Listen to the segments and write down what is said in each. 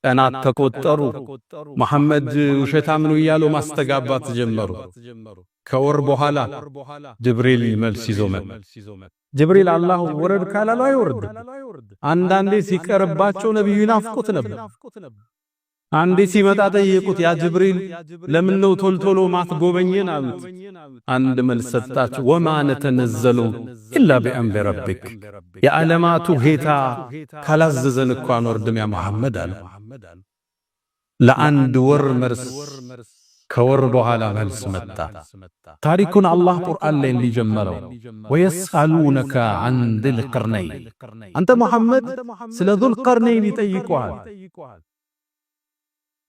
ቀናት ተቆጠሩ መሐመድ ውሸታም ነው እያሉ ማስተጋባት ጀመሩ ከወር በኋላ ጅብሪል መልስ ይዞ መጣ ጅብሪል አላህ ወረድ ካላለው አይወርድ አንዳንዴ ሲቀርባቸው ነብዩ ይናፍቁት ነበር አንዴ ሲመጣ ጠየቁት ያ ጅብሪል ለምን ነው ቶልቶሎ ማትጎበኘን አሉት አንድ መልስ ሰጣቸው ወማ ነተነዘሉ ኢላ ቢአምሪ ረቢክ የዓለማቱ ጌታ ካላዘዘን እንኳን ወርድም ያ መሐመድ አለ ለአንድ ወር መርስ ከወር በኋላ መልስ መጣ ታሪኩን አላህ ቁርአን ላይ ሊጀመረው ወየስአሉነከ አን ذል ቀርነይን አንተ መሐመድ ስለ ذል ቀርነይን ይጠይቁሃል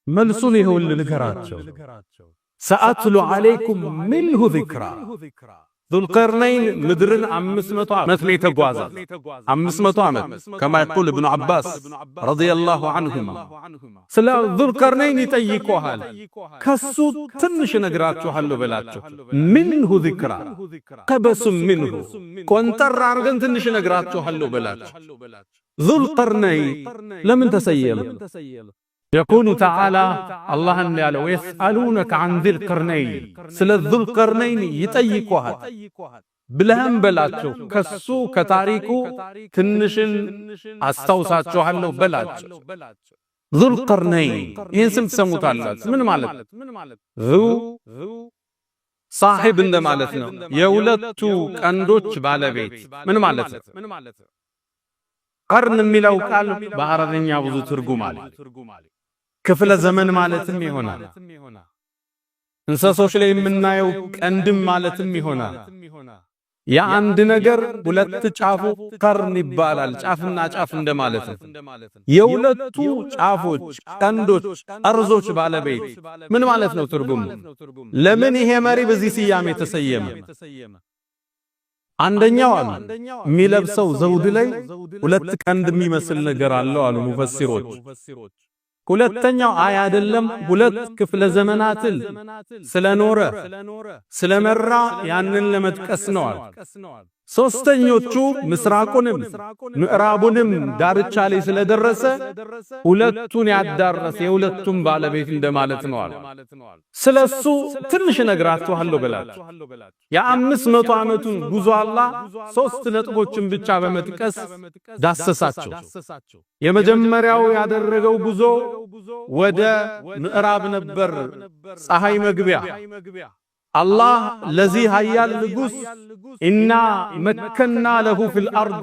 መልሱን ይሁን ልንገራቸው ሰአትሉ አለይኩም ሚንሁ ዚክራ ذل قرنين مدرن 500 ዓመት ላይ ተጓዘ 500 ዓመት كما يقول ابن عباس رضي الله عنهما ስለ ذل قرنين ይጠይቁሃል ከሱ ትንሽ ነግራችኋለሁ በላቸው ሚንሁ ዚክራ ቀበስ ሚንሁ ቆንጠር አርገን ትንሽ ነግራችኋለሁ በላቸው ذل قرنين ለምን ተሰየመ يقول تعالى الله ان ياله ويسالونك عن ذي القرنين سل ذو القرنين يطيقوها بلهم بلاچو كسو كتاريكو تنشن استوساچوحلو بلاچو ذو القرنين ይህን ስም ትሰሙታላችሁ ምን ማለት ذو صاحب እንደማለት ነው የሁለቱ ቀንዶች ባለቤት ምን ማለት ነው ቀርን የሚለው ቃል በአረብኛ ብዙ ትርጉም አለ ክፍለ ዘመን ማለትም ይሆናል እንስሶች ላይ የምናየው ቀንድም ማለትም ይሆናል የአንድ ነገር ሁለት ጫፉ ቀርን ይባላል ጫፍና ጫፍ እንደማለት ነው የሁለቱ ጫፎች ቀንዶች አርዞች ባለቤት ምን ማለት ነው ትርጉሙ ለምን ይሄ መሪ በዚህ ስያሜ ተሰየመ አንደኛው አሉ የሚለብሰው ዘውድ ላይ ሁለት ቀንድ የሚመስል ነገር አለው አሉ ሙፈሲሮች ሁለተኛው አይ አይደለም ሁለት ክፍለ ዘመናትን ስለኖረ ስለመራ ያንን ለመጥቀስ ነው አሉ ሶስተኞቹ ምስራቁንም ምዕራቡንም ዳርቻ ላይ ስለደረሰ ሁለቱን ያዳረሰ የሁለቱም ባለቤት እንደማለት ነው አሉ ስለሱ ትንሽ ነግራችኋለሁ በላቸው የ500 ዓመቱን ጉዞ አላህ ሶስት ነጥቦችን ብቻ በመጥቀስ ዳሰሳቸው የመጀመሪያው ያደረገው ጉዞ ወደ ምዕራብ ነበር ፀሐይ መግቢያ الله الذي هيال ንጉስ ኢና መከና ለሁ ፊል አርድ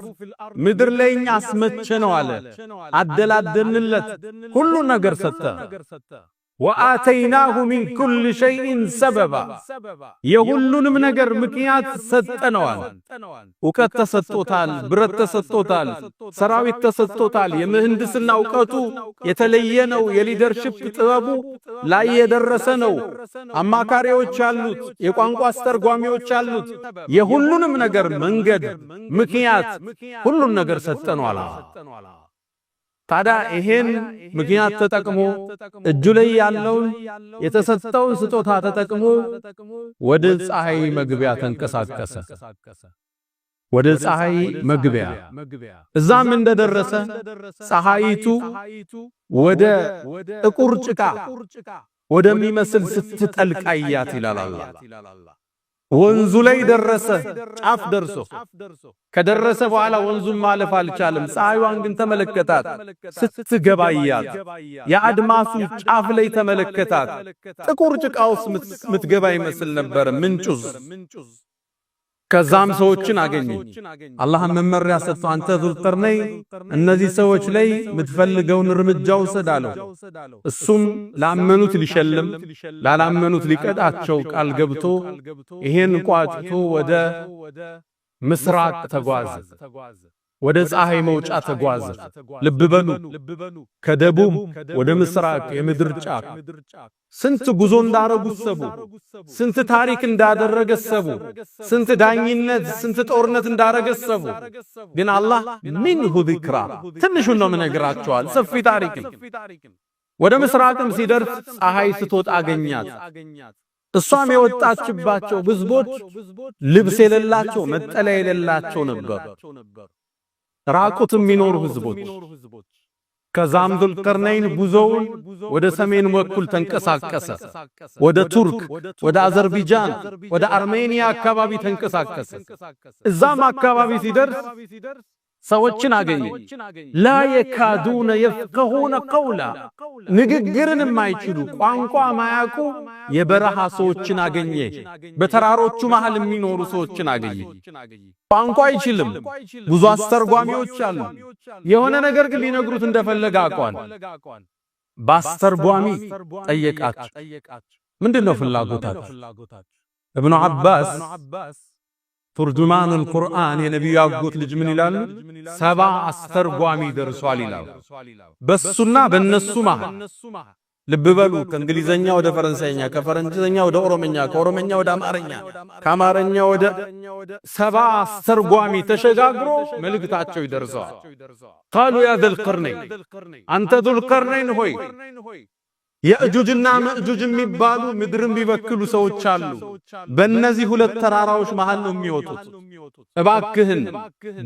ምድር ላይ አስመቸነው አለ አደላደልንለት ሁሉ ነገር ሰጠ وآتيناه من كل شيء سببا የሁሉንም ነገር ምክንያት ሰጠነዋል ዕውቀት ተሰጥቶታል ብረት ተሰጥቶታል ሰራዊት ተሰጥቶታል የምህንድስና ዕውቀቱ የተለየ ነው የሊደርሺፕ ጥበቡ ላይ የደረሰ ነው አማካሪዎች አሉት የቋንቋ አስተርጓሚዎች አሉት የሁሉንም ነገር መንገድ ምክንያት ሁሉን ነገር ሰጠነዋል ታዳ ይሄን ምክንያት ተጠቅሞ እጁ ላይ ያለውን የተሰጠውን ስጦታ ተጠቅሞ ወደ ፀሐይ መግቢያ ተንቀሳቀሰ ወደ ፀሐይ መግቢያ እዛም እንደደረሰ ፀሐይቱ ወደ ጥቁር ጭቃ ወደሚመስል ስትጠልቅ አያት ይላል አላህ ወንዙ ላይ ደረሰ ጫፍ ደርሶ ከደረሰ በኋላ ወንዙን ማለፍ አልቻለም ፀሐይዋን ግን ተመለከታት ስትገባያት የአድማሱ ጫፍ ላይ ተመለከታት ጥቁር ጭቃውስ ምትገባ ይመስል ነበር ምንጩዝ ከዛም ሰዎችን አገኘ አላህ መመሪያ ሰጥቶ አንተ ذل قرنين እነዚህ ሰዎች ላይ ምትፈልገውን እርምጃ ወሰዳለው እሱም ላመኑት ሊሸልም ላላመኑት ሊቀጣቸው ቃል ገብቶ ይሄን ቋጭቶ ወደ ምስራቅ ተጓዘ ወደ ፀሐይ መውጫ ተጓዘ ልብ በሉ ከደቡብ ወደ ምስራቅ የምድር ጫፍ ስንት ጉዞ እንዳረጉሰቡ ስንት ታሪክ እንዳደረገሰቡ ስንት ዳኝነት ስንት ጦርነት እንዳረገሰቡ ግን አላህ ሚንሁ ዚክራ ትንሹን ነው መነግራቸዋል ሰፊ ታሪክ ወደ ምስራቅም ሲደርስ ፀሐይ ስትወጣ አገኛት እሷም የወጣችባቸው ህዝቦች ልብስ የሌላቸው መጠለያ የሌላቸው ነበር ራቁት የሚኖሩ ህዝቦች ከዛም ዙልቀርነይን ጉዞውን ወደ ሰሜን በኩል ተንቀሳቀሰ። ወደ ቱርክ፣ ወደ አዘርባይጃን፣ ወደ አርሜኒያ አካባቢ ተንቀሳቀሰ። እዛም አካባቢ ሲደርስ ሰዎችን አገኘ። ላ የካዱነ የፍቀሁነ ቀውላ ንግግርን የማይችሉ ቋንቋ ማያውቁ የበረሃ ሰዎችን አገኘ። በተራሮቹ መሃል የሚኖሩ ሰዎችን አገኘ። ቋንቋ አይችልም፣ ብዙ አስተርጓሚዎች አሉ። የሆነ ነገር ግን ሊነግሩት እንደፈለገ አቋል። በአስተርጓሚ ጠየቃቸው። ምንድነው ፍላጎታችሁ? ኢብኑ አባስ ቱርጁማኑል ቁርአን የነቢዩ አጎት ልጅ ምን ይላሉ? 70 አስተርጓሚ ደርሷል ይላሉ። በሱና በነሱ መሃል ልብ በሉ። ከእንግሊዘኛ ወደ ፈረንሳይኛ፣ ከፈረንሳይኛ ወደ ኦሮምኛ፣ ከኦሮምኛ ወደ አማርኛ፣ ከአማርኛ ወደ 70 አስተርጓሚ ተሸጋግሮ መልእክታቸው ይደርሰዋል። ቃሉ ያ ዙልቀርነይን አንተ ዙልቀርነይን ሆይ የእጁጅና መእጁጅ የሚባሉ ምድርን ቢበክሉ ሰዎች አሉ። በእነዚህ ሁለት ተራራዎች መሃል ነው የሚወጡት። እባክህን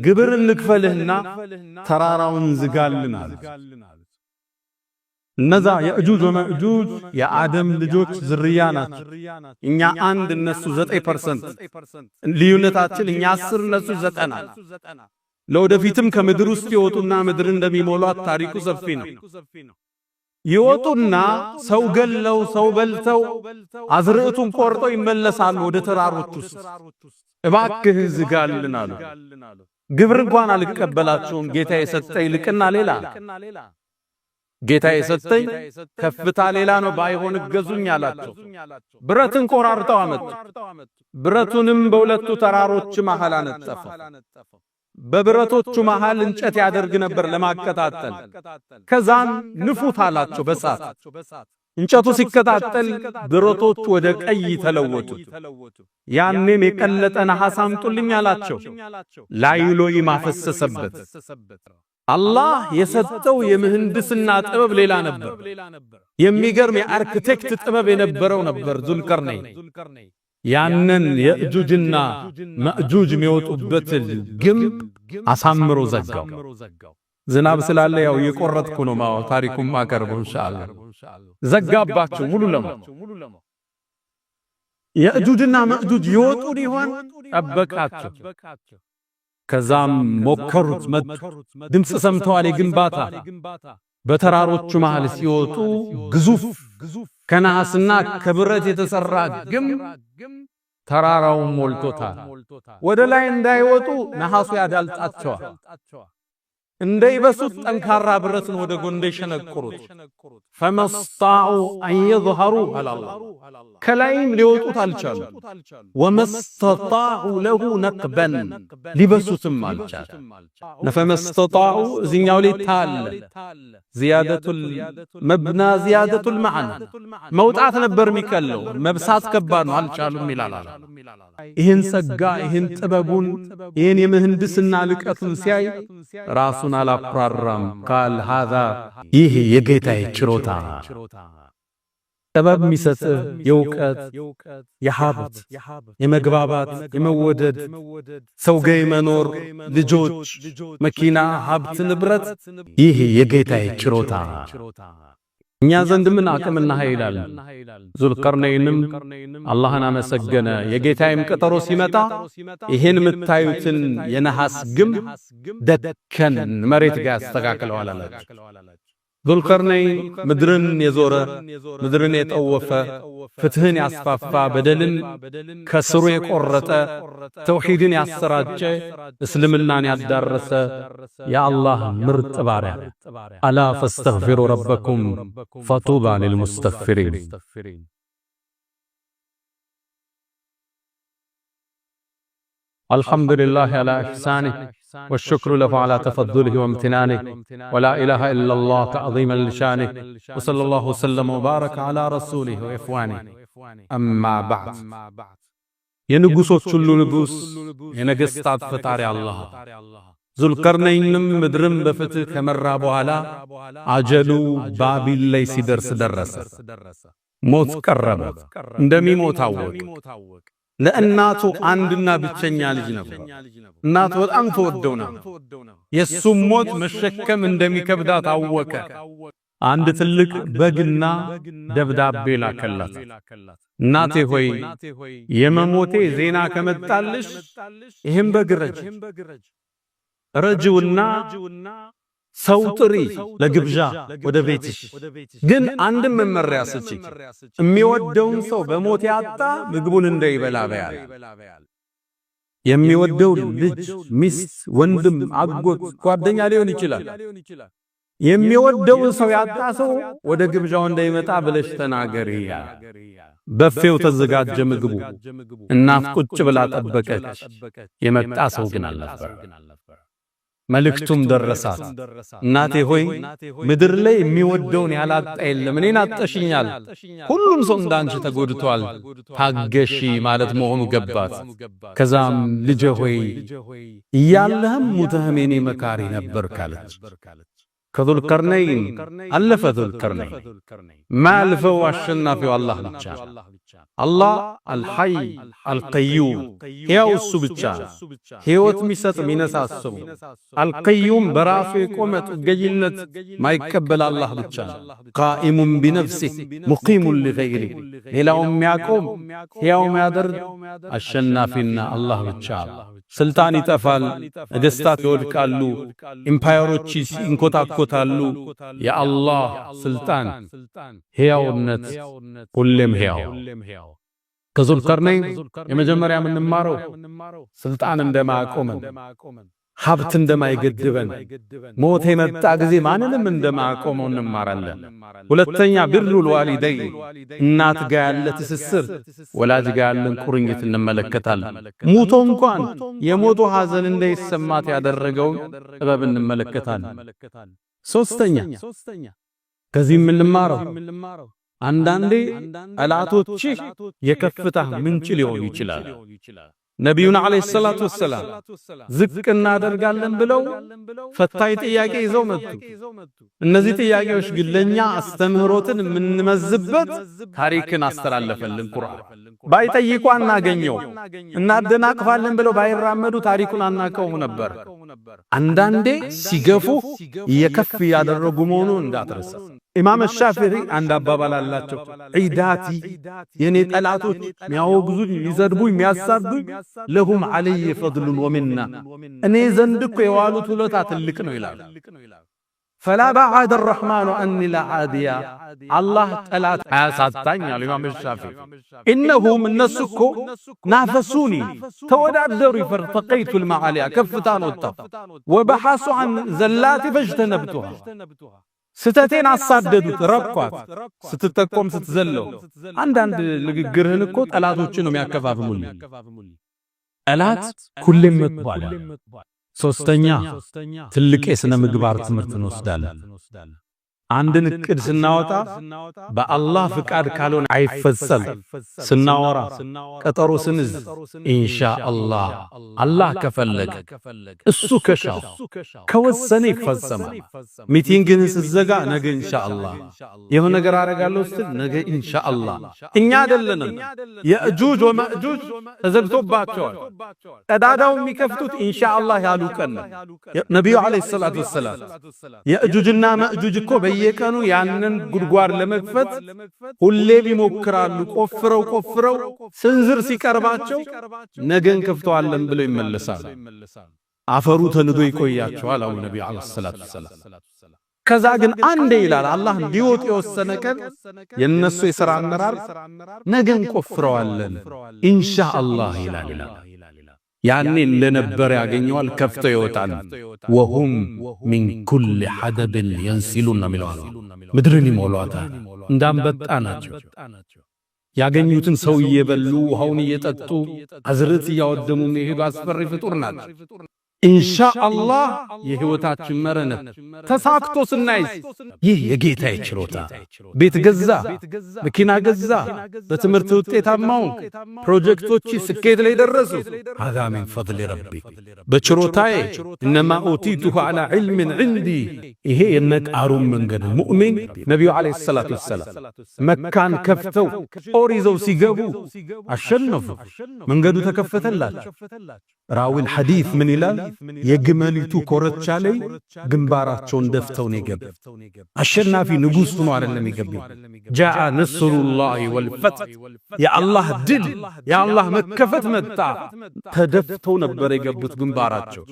ግብር እንክፈልህና ተራራውን ዝጋልን አለ። እነዛ የእጁጅ ወመእጁጅ የአደም ልጆች ዝርያ ናቸው። እኛ 1 እነሱ 9% ልዩነታችን፣ እኛ 10 እነሱ 90። ለወደፊትም ከምድር ውስጥ ይወጡና ምድር እንደሚሞሏት ታሪኩ ሰፊ ነው። ይወጡና ሰው ገለው ሰው በልተው አዝርዕቱን ቆርጠው ይመለሳሉ ወደ ተራሮች ውስጥ። እባክህ ዝጋልን አሉ። ግብር እንኳን አልቀበላቸውም። ጌታ የሰጠኝ ልቅና ሌላ፣ ጌታ የሰጠኝ ከፍታ ሌላ ነው፣ ባይሆን እገዙኝ አላቸው። ብረትን ቆራርጠው አመጡ። ብረቱንም በሁለቱ ተራሮች መሃል አነጠፈ። በብረቶቹ መሃል እንጨት ያደርግ ነበር ለማቀጣጠል። ከዛም ንፉት አላቸው በሳት። እንጨቱ ሲከታተል ብረቶቹ ወደ ቀይ ተለወጡ። ያኔም የቀለጠ ነሐስ አምጡልኝ አላቸው። ላይሎይ ማፈሰሰበት። አላህ የሰጠው የምህንድስና ጥበብ ሌላ ነበር። የሚገርም የአርክቴክት ጥበብ የነበረው ነበር ዙልቀርነይን። ያንን የእጁጅና መእጁጅ የሚወጡበት ግንብ አሳምሮ ዘጋው። ዝናብ ስላለ ያው የቆረጥኩ ነው ታሪኩን ማቀርበው ኢንሻአላህ። ዘጋባቸው ሙሉ ለሙሉ። የእጁጅና መእጁጅ ይወጡ ሊሆን ጠበቃቸው። ከዛም ሞከሩት፣ መጡ። ድምጽ ሰምተዋል የግንባታ። በተራሮቹ መሃል ሲወጡ ግዙፍ ከነሐስና ከብረት የተሰራ ግንብ ተራራውን ሞልቶታል። ወደ ላይ እንዳይወጡ ነሐሱ ያዳልጣቸዋል። እንዳይበሱት ጠንካራ ብረትን ወደ ጎን ሸነቆሩት። ፈመስጣኡ አን ይظهሩ አላህ ከላይም ሊወጡት አልቻሉ። ወመስጣኡ ለሁ ነቅበን ሊበሱትም አልቻሉ። ፈመስጣኡ እዚህኛው ላይ ታለ ዚያደቱል መብና ዚያደቱል መዓና መውጣት ነበር የሚቀለው፣ መብሳት ከባድ ነው፣ አልቻሉም ይላል። ይህን ጸጋ፣ ይህን ጥበቡን፣ ይህን የምህንድስና ልቀቱን ሲያይ ራሱን አላኩራራም። ቃል ሃዛ ይህ የጌታዬ ችሮታ፣ ጥበብ የሚሰጥ የእውቀት የሀብት የመግባባት የመወደድ ሰው ጋር መኖር፣ ልጆች፣ መኪና፣ ሀብት፣ ንብረት፣ ይህ የጌታዬ ችሮታ እኛ ዘንድ ምን አቅምና ኃይል አለ? ዙልቀርነይንም አላህን አመሰገነ። የጌታዬም ቀጠሮ ሲመጣ ይሄን የምታዩትን የነሐስ ግንብ ደከን መሬት ጋር ያስተካክለዋል አላቸው። ዙልቀርነይን ምድርን የዞረ ምድርን የጠወፈ ፍትህን ያስፋፋ በደልን ከስሩ የቆረጠ ተውሂድን ያሰራጨ እስልምናን ያዳረሰ የአላህ ምርጥ ባሪያ። አላ ፈስተግፊሩ ረበኩም ፈጡባ ሊልሙስተግፊሪን። الحمد لله على إحسانه والشكر له على تفضله وامتنانه ولا إله إلا الله تعظيما لشانه وصلى الله وسلم وبارك على رسوله وإخوانه أما بعد ينقصوت كل نقص ينقصت فتاري الله ዙልቀርነይንም ምድርን በፍትህ ከመራ በኋላ አጀሉ ባቢል ላይ ሲደርስ ደረሰ። ሞት ቀረበ። እንደሚሞት አወቀ። ለእናቱ አንድና ብቸኛ ልጅ ነበር። እናቱ በጣም ተወደው ነበር። የሱም ሞት መሸከም እንደሚከብዳት አወቀ። አንድ ትልቅ በግና ደብዳቤ ላከላት። እናቴ ሆይ የመሞቴ ዜና ከመጣልሽ ይህም በግ ረጂውና ሰው ጥሪ ለግብዣ ወደ ቤትሽ። ግን አንድም መመሪያ ስጪ፣ የሚወደውን ሰው በሞት ያጣ ምግቡን እንዳይበላ በያል። የሚወደው ልጅ፣ ሚስት፣ ወንድም፣ አጎት፣ ጓደኛ ሊሆን ይችላል። የሚወደው ሰው ያጣ ሰው ወደ ግብዣው እንዳይመጣ ብለሽ ተናገሪ። በፌው ተዘጋጀ ምግቡ። እናት ቁጭ ብላ ጠበቀች። የመጣ ሰው ግን አልነበር። መልእክቱም ደረሳት። እናቴ ሆይ ምድር ላይ የሚወደውን ያላጣ የለም፣ እኔን አጠሽኛል። ሁሉም ሰው እንዳንቺ ተጎድቷል፣ ታገሺ ማለት መሆኑ ገባት። ከዛም ልጄ ሆይ እያለህም ሙተህም የኔ መካሪ ነበር ካለች። ከዙል ቀርነይን አለፈ። ዙል ቀርነይን ማልፈው አሸናፊው አላህ ብቻ። አላህ አልሐይ አልቀዩም፣ ሕያው እሱ ብቻ፣ ሕይወት የሚሰጥ የሚነሳስብ። አልቀዩም በራሱ የቆመ ጥገኝነት ማይቀበል አላህ ብቻ። ቃኢሙን ቢነፍሲህ ሙቂሙን ሊገይሪህ፣ ሌላውን የሚያቆም ሕያው የሚያደርግ አሸናፊና አላህ ብቻ። ስልጣን ይጠፋል፣ ነገሥታት ይወድቃሉ፣ ኢምፓየሮች ይንኮታኮታሉ። የአላህ ስልጣን ሕያውነት ሁሌም ሕያው። ከዙል ቀርነይን የመጀመሪያ የምንማረው ስልጣን እንደማያቆመን፣ ሀብት እንደማይገድበን፣ ሞት የመጣ ጊዜ ማንንም እንደማያቆመው እንማራለን። ሁለተኛ ቢሩል ዋሊደይ፣ እናት ጋር ያለ ትስስር፣ ወላጅ ጋር ያለን ቁርኝት እንመለከታለን። ሙቶ እንኳን የሞቱ ሐዘን እንዳይሰማት ያደረገውን ጥበብ እንመለከታለን። ሶስተኛ ከዚህ የምንማረው አንዳንዴ ጠላቶችህ የከፍታ ምንጭ ሊሆኑ ይችላል። ነቢዩን ዓለይሂ ሰላቱ ወሰላም ዝቅ እናደርጋለን ብለው ፈታኝ ጥያቄ ይዘው መጡ። እነዚህ ጥያቄዎች ግን ለኛ አስተምህሮትን የምንመዝበት ታሪክን አስተላለፈልን ቁርአን። ባይጠይቁ አናገኘው፣ እናደናቅፋለን ብለው ባይራመዱ ታሪኩን አናቀውም ነበር። አንዳንዴ ሲገፉ የከፍ ያደረጉ መሆኑን እንዳትረሳ። ኢማም ሻፊዒ አንድ አባባል አላቸው። ዒዳቲ የኔ ጠላቶች የሚያወግዙኝ፣ የሚዘድቡኝ፣ የሚያሳዱኝ ለሁም ዐለይ ፈድሉን ወሚና፣ እኔ ዘንድ እኮ የዋሉት ውለታ ትልቅ ነው ይላሉ። ፈላ በዐደ ረሕማኑ አኒ ለዓዲያ፣ አላህ ጠላት አያሳጣኝ አሉ ኢማም ሻፊዒ። ኢነሁም እነሱ እኮ ናፈሱኒ ተወዳደሩ፣ ፈርተቀይቱ ልመዓሊያ ከፍታን ወጣሁ፣ ወበሐሱ ዐን ዘላቲ ፈጅተነብቱሃ ስተቴን አሳደዱት፣ ረኳት። ስትጠቆም ስትዘለው አንዳንድ ንግግርህን እኮ ጠላቶችን ነው የሚያከፋፍሉልህ። ጠላት ሁሌም መጥቷል። ሶስተኛ ትልቅ የሥነ ምግባር ትምህርት እንወስዳለን። አንድን እቅድ ስናወጣ በአላህ ፍቃድ ካልሆነ አይፈጸም። ስናወራ ቀጠሮ ስንዝ ኢንሻአላህ፣ አላህ ከፈለገ እሱ ከሻው ከወሰነ ይፈጸማል። ሚቲንግን ስትዘጋ ነገ ኢንሻአላህ፣ የሆነ ነገር አረጋለሁ ስትል ነገ ኢንሻአላህ። እኛ አይደለንም። የእጁጅ ወመእጁጅ ተዘግቶባቸዋል። ቀዳዳው የሚከፍቱት ኢንሻአላህ ያሉ ቀን ነው። ነብዩ አለይሂ ሰላቱ ወሰላም የእጁጅና መእጁጅ እኮ በየቀኑ ያንን ጉድጓድ ለመክፈት ሁሌም ይሞክራሉ። ቆፍረው ስንዝር ሲቀርባቸው ነገን ከፍተዋለን ብለው ይመለሳሉ። አፈሩ ተንዶ ይቆያቸዋል አሉ ነብዩ አለይሂ ሰላቱ ወሰላም። ከዛ ግን አንዴ ይላል አላህ ሊወጥ የወሰነ ቀን የነሱ የሥራ አመራር ነገን ቆፍረዋለን ኢንሻአላህ ይላል። ያኔ እንደነበረ ያገኘዋል፣ ከፍተው ይወጣል። ወሁም ሚን ኩል ሐደብን የንሲሉን ነው የሚለው። ምድርን ይሞሏታል፣ እንዳንበጣ ናቸው። ያገኙትን ሰው እየበሉ ውሃውን እየጠጡ አዝርት እያወደሙ የሚሄዱ አስፈሪ ፍጡር ናቸው። ኢንሻአላህ የህይወታችን መረነት ተሳክቶ ስናይስ ይህ የጌታዬ ችሎታ ቤት ገዛ መኪና ገዛ በትምህርት ውጤታማው ፕሮጀክቶች ስኬት ላይ ደረሱ هذا من فضل ربي በችሮታዬ انما اوتيته على علم عندي ይሄ የነቃሩን መንገድ ሙእሚን ነብዩ አለይሂ ሰላቱ ወሰለም መካን ከፍተው ኦሪዘው ሲገቡ አሸነፉ መንገዱ ተከፈተላቸው ራዊል ሐዲስ ምን ይላል የግመሊቱ ኮረቻ ላይ ግንባራቸውን ደፍተው ነው የገቡ አሸናፊ ንጉስ ሆኖ አይደለም የገቡ جاء نصر الله والفتح يا الله ድል يا الله መከፈት መጣ ተደፍተው ነበር የገቡት ግንባራቸው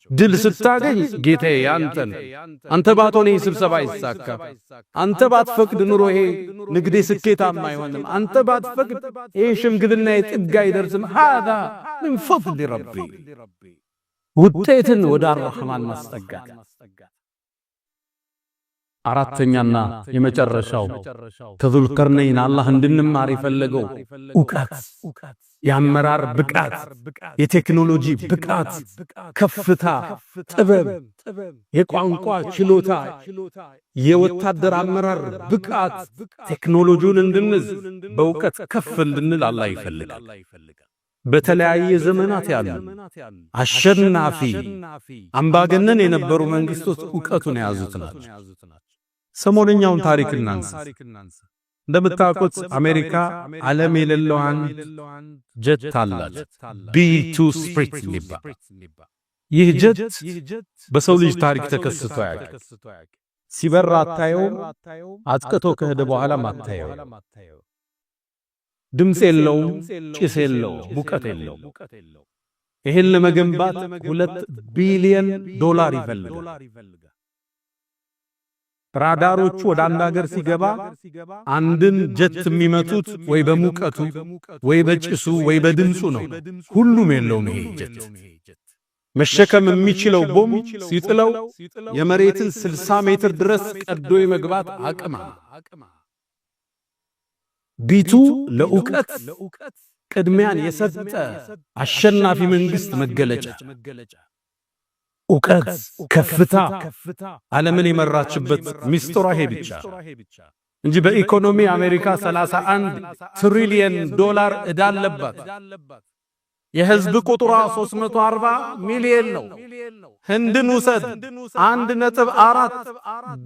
ድል ስታገኝ ጌታዬ ያንተን አንተ ባትሆን ይሄ ስብሰባ ይሳካ አንተ ባትፈቅድ ኑሮ ይሄ ንግዴ ስኬታማ አይሆንም አንተ ባትፈቅድ ይሄ ሽምግልና የጥጋ አይደርስም هذا من فضل ربي ውጤትን ወደ አርህማን ማስጠጋት አራተኛና የመጨረሻው ከዙል ቀርነይን አላህ እንድንማር ይፈልገው ዕውቀት የአመራር ብቃት የቴክኖሎጂ ብቃት ከፍታ ጥበብ የቋንቋ ችሎታ የወታደር አመራር ብቃት ቴክኖሎጂውን እንድንዝ በዕውቀት ከፍ እንድንል አላህ ይፈልጋል በተለያየ ዘመናት ያሉ አሸናፊ አምባገነን የነበሩ መንግስቶች ዕውቀቱን ያዙት ናቸው ሰሞነኛውን ታሪክ እናንሳ እንደምታውቁት አሜሪካ ዓለም የሌለው አንድ ጀት አላት B2 ስፕሪት ሊባ ይህ ጀት በሰው ልጅ ታሪክ ተከስቶ ያውቃል ሲበራ አታየው አጥቅቶ ከሄደ በኋላ ማታየው ድምጽ የለውም ጭስ የለውም ሙቀት የለውም ይሄን ለመገንባት $2 ቢሊዮን ይፈልጋል ራዳሮቹ ወደ አንድ ሀገር ሲገባ አንድን ጀት የሚመቱት ወይ በሙቀቱ ወይ በጭሱ ወይ በድምጹ ነው ሁሉም የለውም ይሄ ጀት መሸከም የሚችለው ቦምብ ሲጥለው የመሬትን 60 ሜትር ድረስ ቀዶ የመግባት አቅም ቢቱ ለዕውቀት ቅድሚያን የሰጠ አሸናፊ መንግስት መገለጫ ዕውቀት ከፍታ ዓለምን የመራችበት ሚስጥሯ ይሄ ብቻ እንጂ በኢኮኖሚ አሜሪካ 31 ትሪሊየን ዶላር ዕዳ አለባት የህዝብ ቁጥሯ 340 ሚሊዮን ነው ህንድን ውሰድ 1.4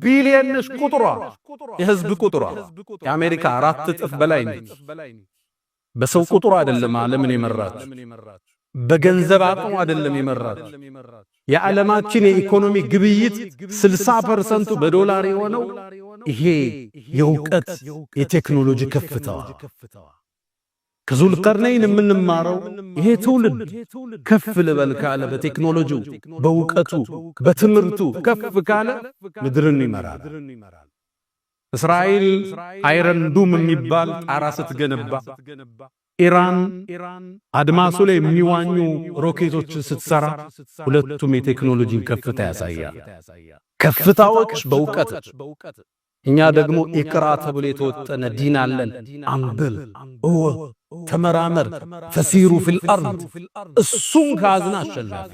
ቢሊዮን ቁጥሯ የህዝብ ቁጥሯ የአሜሪካ 4 እጥፍ በላይ ነው በሰው ቁጥሩ አይደለም ዓለምን የመራች በገንዘብ አቅሙ አይደለም የመራች የዓለማችን የኢኮኖሚ ግብይት 60% በዶላር የሆነው ይሄ የዕውቀት የቴክኖሎጂ ከፍታዋ ከዙል ቀርነይን የምንማረው ይሄ ትውልድ ከፍ ልበል ካለ በቴክኖሎጂው በዕውቀቱ በትምህርቱ ከፍ ካለ ምድርን ይመራል እስራኤል አይረን ዱም የሚባል ጣራ ስትገነባ ኢራን አድማሱ ላይ የሚዋኙ ሮኬቶችን ስትሰራ ሁለቱም የቴክኖሎጂን ከፍታ ያሳያል ከፍታዎች በዕውቀት እኛ ደግሞ ኢቅራ ተብሎ የተወጠነ ዲን አለን አንብብ ተመራመር ፈሲሩ ፊል አርድ እሱን ካዝና አሸናፊ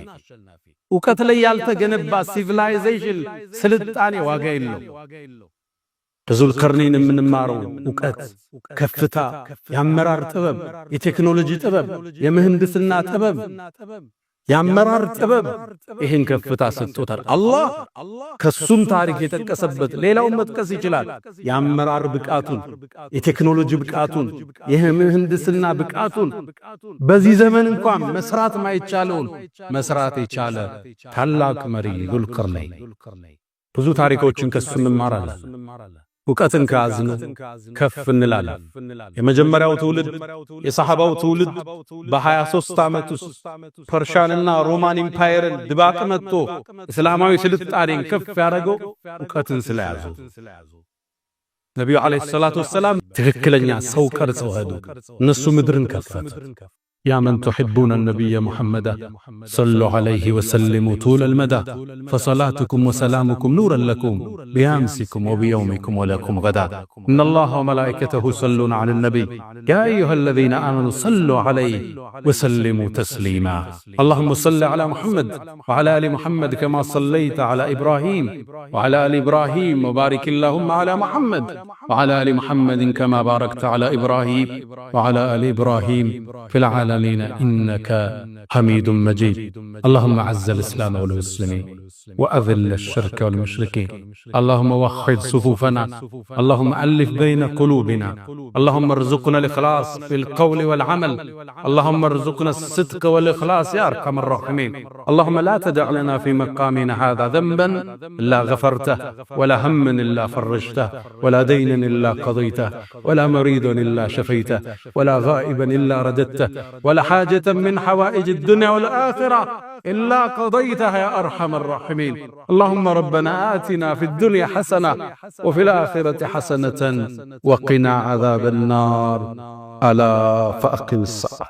ዕውቀት ላይ ያልተገነባ ሲቪላይዜሽን ስልጣኔ ዋጋ የለው ከዙል ቀርነይን የምንማረው ዕውቀት ከፍታ የአመራር ጥበብ የቴክኖሎጂ ጥበብ የምህንድስና ጥበብ የአመራር ጥበብ ይሄን ከፍታ ሰጥቶታል አላህ ከሱም ታሪክ የተቀሰበት ሌላው መጥቀስ ይችላል የአመራር ብቃቱን የቴክኖሎጂ ብቃቱን የምህንድስና ብቃቱን በዚህ ዘመን እንኳን መስራት ማይቻለውን መስራት የቻለ ታላቅ መሪ ዙል ቀርነይን ብዙ ታሪኮችን ከሱ እንማራለን ዕውቀትን ካዝነ ከፍ እንላለን የመጀመሪያው ትውልድ የሰሃባው ትውልድ በ23 ዓመት ውስጥ ፐርሻንና ሮማን ኢምፓየርን ድባቅ መጥቶ እስላማዊ ስልጣኔን ከፍ ያደረገው ዕውቀትን ስለያዙ ነብዩ አለይሂ ሰላቱ ወሰለም ትክክለኛ ሰው ቀርጸው ሄዱ እነሱ ምድርን ከፈቱ يا من تحبون النبي محمدا صلوا عليه وسلموا طول المدى، فصلاتكم وسلامكم نورا لكم بأمسكم وبيومكم ولكم غدا. إن الله وملائكته يصلون على النبي يا أيها الذين آمنوا صلوا عليه وسلموا تسليما. اللهم صل على محمد وعلى آل محمد كما صليت على إبراهيم وعلى آل إبراهيم، وبارك اللهم على محمد وعلى آل محمد كما باركت على إبراهيم وعلى آل إبراهيم في العالمين إنك حميد مجيد. اللهم أعز الإسلام والمسلمين وأذل الشرك والمشركين. اللهم وحد صفوفنا، اللهم ألف بين قلوبنا، اللهم ارزقنا الإخلاص في القول والعمل، اللهم ارزقنا الصدق والإخلاص يا أرحم الراحمين. اللهم لا تدع لنا في مقامنا هذا ذنبا إلا غفرته، ولا هم إلا فرجته، ولا دين إلا قضيته، ولا مريض إلا شفيته، ولا غائبا إلا رددته، ولا حاجة من حوائج الدنيا والآخرة إلا قضيتها يا أرحم الراحمين. اللهم ربنا آتنا في الدنيا حسنة وفي الآخرة حسنة وقنا عذاب النار. ألا فأقم الصلاة.